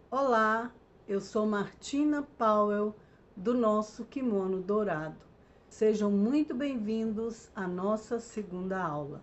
Olá, eu sou Martina Powell, do nosso Kimono Dourado. Sejam muito bem-vindos à nossa segunda aula.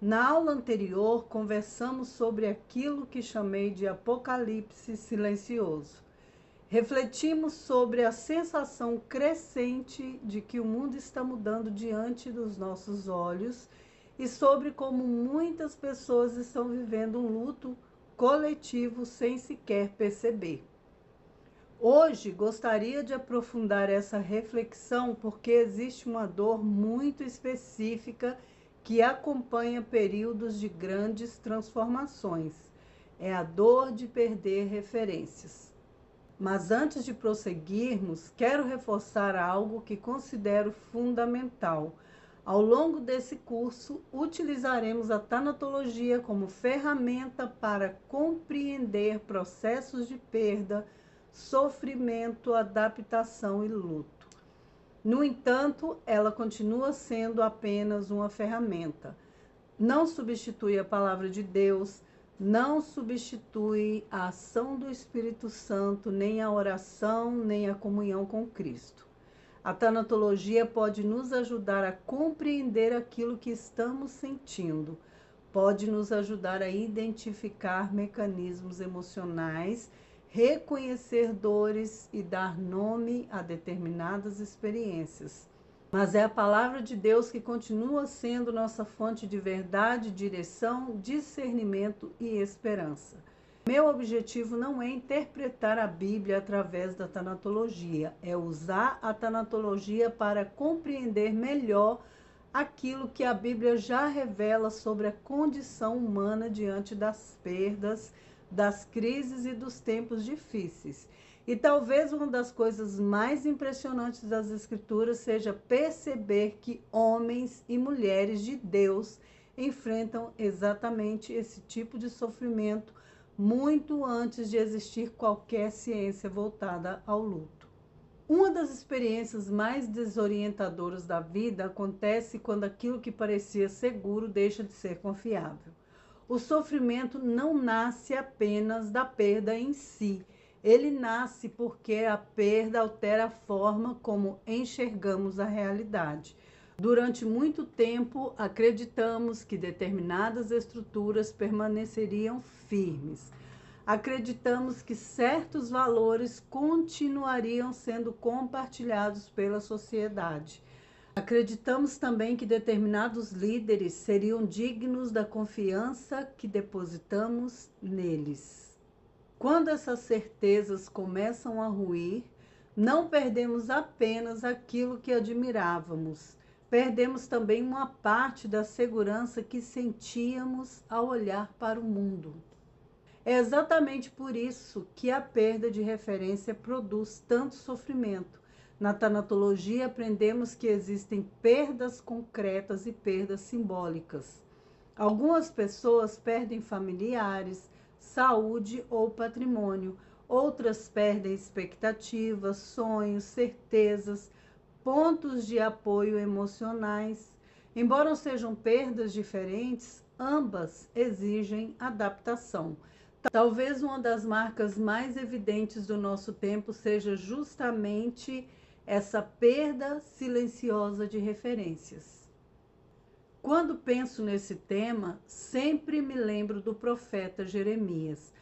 Na aula anterior, conversamos sobre aquilo que chamei de Apocalipse silencioso. Refletimos sobre a sensação crescente de que o mundo está mudando diante dos nossos olhos e sobre como muitas pessoas estão vivendo um luto coletivo sem sequer perceber. Hoje gostaria de aprofundar essa reflexão porque existe uma dor muito específica que acompanha períodos de grandes transformações. É a dor de perder referências. Mas antes de prosseguirmos, quero reforçar algo que considero fundamental. Ao longo desse curso, utilizaremos a tanatologia como ferramenta para compreender processos de perda, sofrimento, adaptação e luto. No entanto, ela continua sendo apenas uma ferramenta. Não substitui a palavra de Deus, não substitui a ação do Espírito Santo, nem a oração, nem a comunhão com Cristo. A tanatologia pode nos ajudar a compreender aquilo que estamos sentindo, pode nos ajudar a identificar mecanismos emocionais, reconhecer dores e dar nome a determinadas experiências. Mas é a palavra de Deus que continua sendo nossa fonte de verdade, direção, discernimento e esperança. Meu objetivo não é interpretar a Bíblia através da tanatologia, é usar a tanatologia para compreender melhor aquilo que a Bíblia já revela sobre a condição humana diante das perdas, das crises e dos tempos difíceis. E talvez uma das coisas mais impressionantes das Escrituras seja perceber que homens e mulheres de Deus enfrentam exatamente esse tipo de sofrimento muito antes de existir qualquer ciência voltada ao luto. Uma das experiências mais desorientadoras da vida acontece quando aquilo que parecia seguro deixa de ser confiável. O sofrimento não nasce apenas da perda em si. Ele nasce porque a perda altera a forma como enxergamos a realidade. Durante muito tempo, acreditamos que determinadas estruturas permaneceriam firmes. Acreditamos que certos valores continuariam sendo compartilhados pela sociedade. Acreditamos também que determinados líderes seriam dignos da confiança que depositamos neles. Quando essas certezas começam a ruir, não perdemos apenas aquilo que admirávamos, perdemos também uma parte da segurança que sentíamos ao olhar para o mundo. É exatamente por isso que a perda de referência produz tanto sofrimento. Na tanatologia, aprendemos que existem perdas concretas e perdas simbólicas. Algumas pessoas perdem familiares, saúde ou patrimônio. Outras perdem expectativas, sonhos, certezas, pontos de apoio emocionais. Embora sejam perdas diferentes, ambas exigem adaptação. Talvez uma das marcas mais evidentes do nosso tempo seja justamente essa perda silenciosa de referências. Quando penso nesse tema, sempre me lembro do profeta Jeremias.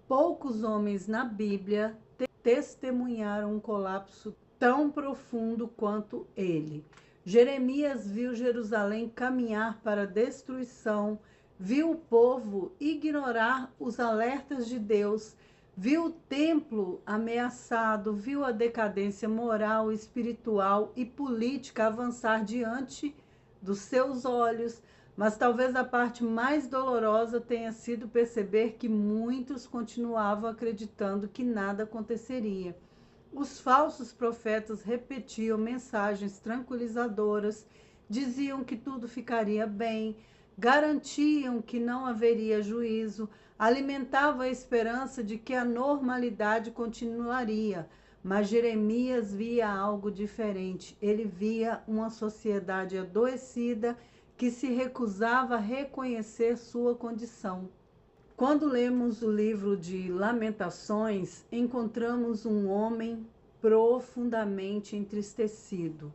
Poucos homens na Bíblia testemunharam um colapso tão profundo quanto ele. Jeremias viu Jerusalém caminhar para a destruição, viu o povo ignorar os alertas de Deus, viu o templo ameaçado, viu a decadência moral, espiritual e política avançar diante dos seus olhos, mas talvez a parte mais dolorosa tenha sido perceber que muitos continuavam acreditando que nada aconteceria. Os falsos profetas repetiam mensagens tranquilizadoras, diziam que tudo ficaria bem, garantiam que não haveria juízo, alimentavam a esperança de que a normalidade continuaria. Mas Jeremias via algo diferente. Ele via uma sociedade adoecida que se recusava a reconhecer sua condição. Quando lemos o livro de Lamentações, encontramos um homem profundamente entristecido,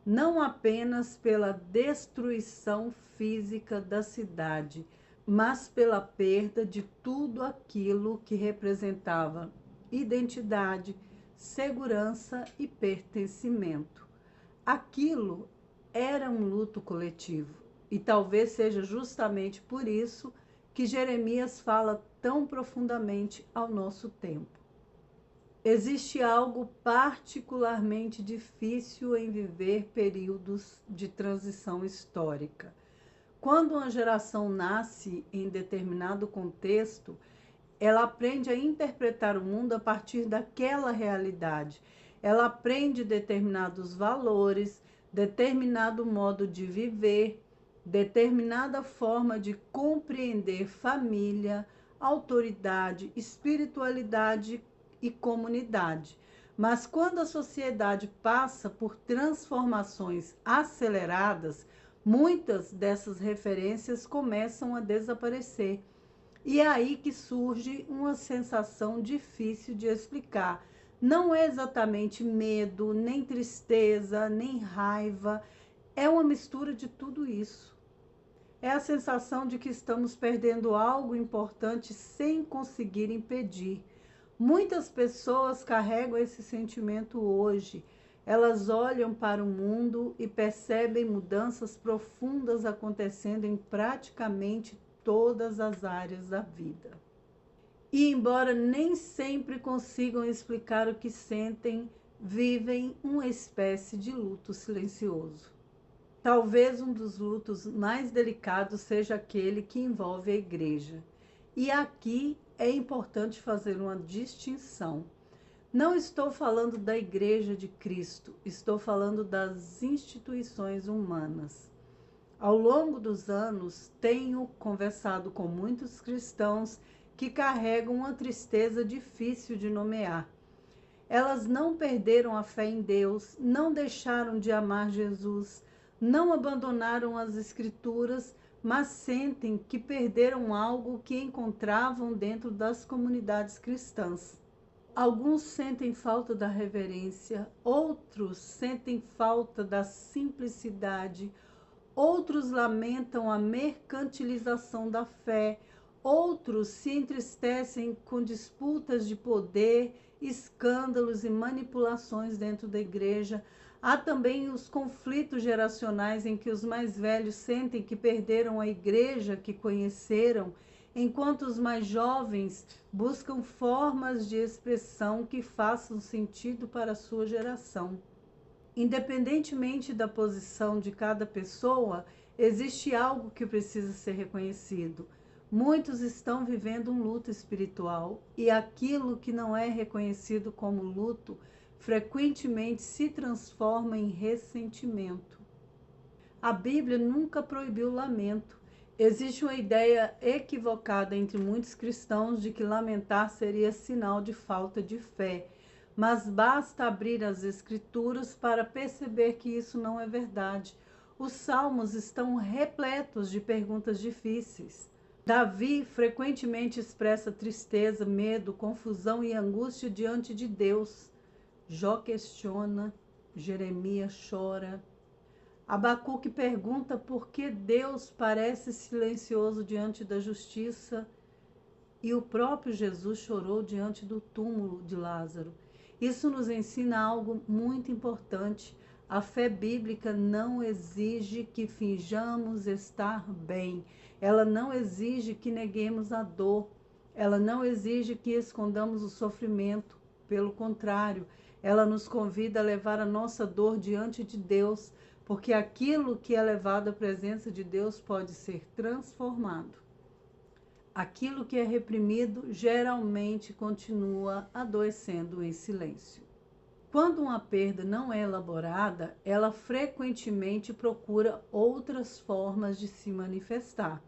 não apenas pela destruição física da cidade, mas pela perda de tudo aquilo que representava identidade, segurança e pertencimento. Aquilo era um luto coletivo, e talvez seja justamente por isso que Jeremias fala tão profundamente ao nosso tempo. Existe algo particularmente difícil em viver períodos de transição histórica. Quando uma geração nasce em determinado contexto, ela aprende a interpretar o mundo a partir daquela realidade. Ela aprende determinados valores, determinado modo de viver, determinada forma de compreender família, autoridade, espiritualidade e comunidade. Mas quando a sociedade passa por transformações aceleradas, muitas dessas referências começam a desaparecer. E é aí que surge uma sensação difícil de explicar. Não é exatamente medo, nem tristeza, nem raiva. É uma mistura de tudo isso. É a sensação de que estamos perdendo algo importante sem conseguir impedir. Muitas pessoas carregam esse sentimento hoje. Elas olham para o mundo e percebem mudanças profundas acontecendo em praticamente todas as áreas da vida. E embora nem sempre consigam explicar o que sentem, vivem uma espécie de luto silencioso. Talvez um dos lutos mais delicados seja aquele que envolve a igreja. E aqui é importante fazer uma distinção. Não estou falando da Igreja de Cristo, estou falando das instituições humanas. Ao longo dos anos, tenho conversado com muitos cristãos que carregam uma tristeza difícil de nomear. Elas não perderam a fé em Deus, não deixaram de amar Jesus, não abandonaram as Escrituras, mas sentem que perderam algo que encontravam dentro das comunidades cristãs. Alguns sentem falta da reverência, outros sentem falta da simplicidade, outros lamentam a mercantilização da fé, outros se entristecem com disputas de poder, escândalos e manipulações dentro da igreja. Há também os conflitos geracionais em que os mais velhos sentem que perderam a igreja que conheceram, enquanto os mais jovens buscam formas de expressão que façam sentido para a sua geração. Independentemente da posição de cada pessoa, existe algo que precisa ser reconhecido. Muitos estão vivendo um luto espiritual e aquilo que não é reconhecido como luto frequentemente se transforma em ressentimento. A Bíblia nunca proibiu o lamento. Existe uma ideia equivocada entre muitos cristãos de que lamentar seria sinal de falta de fé. Mas basta abrir as Escrituras para perceber que isso não é verdade. Os salmos estão repletos de perguntas difíceis. Davi frequentemente expressa tristeza, medo, confusão e angústia diante de Deus. Jó questiona, Jeremias chora. Abacuque pergunta por que Deus parece silencioso diante da justiça. E o próprio Jesus chorou diante do túmulo de Lázaro. Isso nos ensina algo muito importante. A fé bíblica não exige que finjamos estar bem. Ela não exige que neguemos a dor. Ela não exige que escondamos o sofrimento. Pelo contrário, ela nos convida a levar a nossa dor diante de Deus, porque aquilo que é levado à presença de Deus pode ser transformado. Aquilo que é reprimido geralmente continua adoecendo em silêncio. Quando uma perda não é elaborada, ela frequentemente procura outras formas de se manifestar.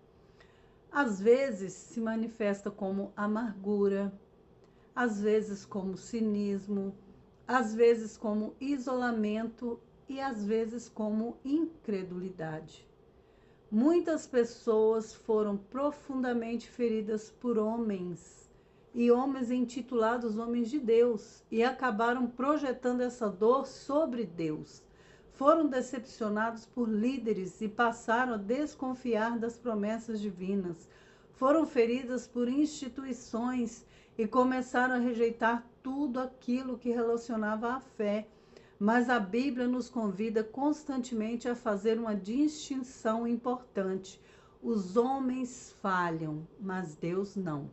Às vezes se manifesta como amargura, às vezes como cinismo, às vezes como isolamento e às vezes como incredulidade. Muitas pessoas foram profundamente feridas por homens, e homens intitulados homens de Deus, e acabaram projetando essa dor sobre Deus. Foram decepcionados por líderes e passaram a desconfiar das promessas divinas. Foram feridas por instituições e começaram a rejeitar tudo aquilo que relacionava à fé. Mas a Bíblia nos convida constantemente a fazer uma distinção importante. Os homens falham, mas Deus não.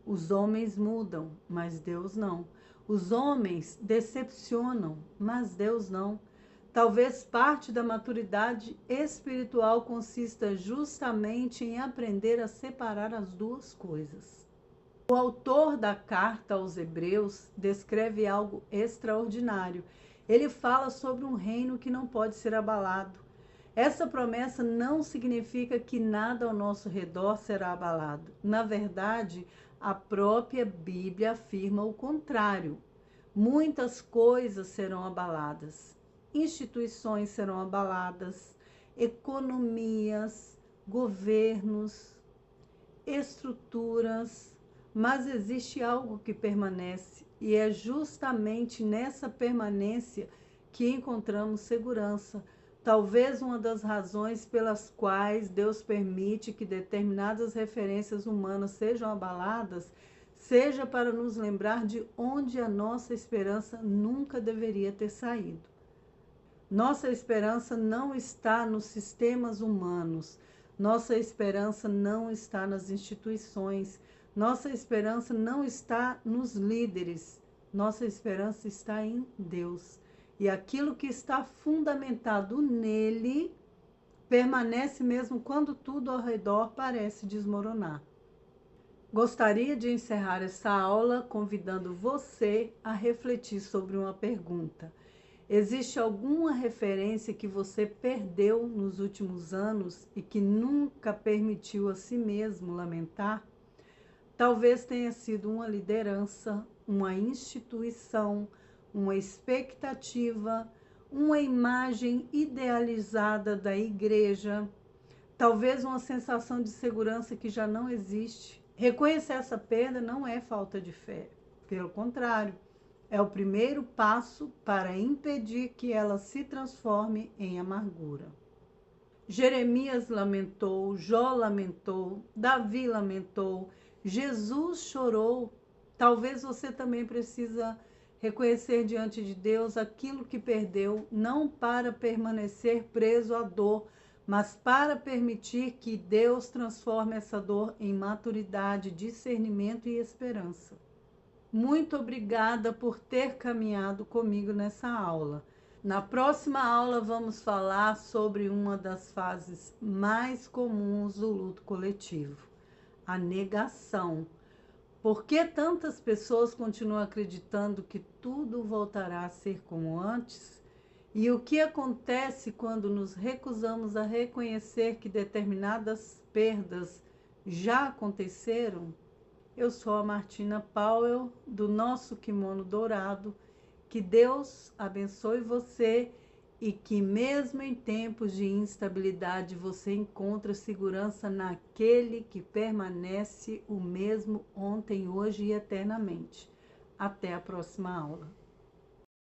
Os homens mudam, mas Deus não. Os homens decepcionam, mas Deus não. Talvez parte da maturidade espiritual consista justamente em aprender a separar as duas coisas. O autor da carta aos Hebreus descreve algo extraordinário. Ele fala sobre um reino que não pode ser abalado. Essa promessa não significa que nada ao nosso redor será abalado. Na verdade, a própria Bíblia afirma o contrário. Muitas coisas serão abaladas. Instituições serão abaladas, economias, governos, estruturas, mas existe algo que permanece, e é justamente nessa permanência que encontramos segurança. Talvez uma das razões pelas quais Deus permite que determinadas referências humanas sejam abaladas seja para nos lembrar de onde a nossa esperança nunca deveria ter saído. Nossa esperança não está nos sistemas humanos, nossa esperança não está nas instituições, nossa esperança não está nos líderes, nossa esperança está em Deus. E aquilo que está fundamentado nele permanece mesmo quando tudo ao redor parece desmoronar. Gostaria de encerrar essa aula convidando você a refletir sobre uma pergunta. Existe alguma referência que você perdeu nos últimos anos e que nunca permitiu a si mesmo lamentar? Talvez tenha sido uma liderança, uma instituição, uma expectativa, uma imagem idealizada da igreja, talvez uma sensação de segurança que já não existe. Reconhecer essa perda não é falta de fé, pelo contrário, é o primeiro passo para impedir que ela se transforme em amargura. Jeremias lamentou, Jó lamentou, Davi lamentou, Jesus chorou. Talvez você também precisa reconhecer diante de Deus aquilo que perdeu, não para permanecer preso à dor, mas para permitir que Deus transforme essa dor em maturidade, discernimento e esperança. Muito obrigada por ter caminhado comigo nessa aula. Na próxima aula vamos falar sobre uma das fases mais comuns do luto coletivo, a negação. Por que tantas pessoas continuam acreditando que tudo voltará a ser como antes? E o que acontece quando nos recusamos a reconhecer que determinadas perdas já aconteceram? Eu sou a Martina Powell, do Nosso Kimono Dourado. Que Deus abençoe você e que mesmo em tempos de instabilidade você encontre segurança naquele que permanece o mesmo ontem, hoje e eternamente. Até a próxima aula.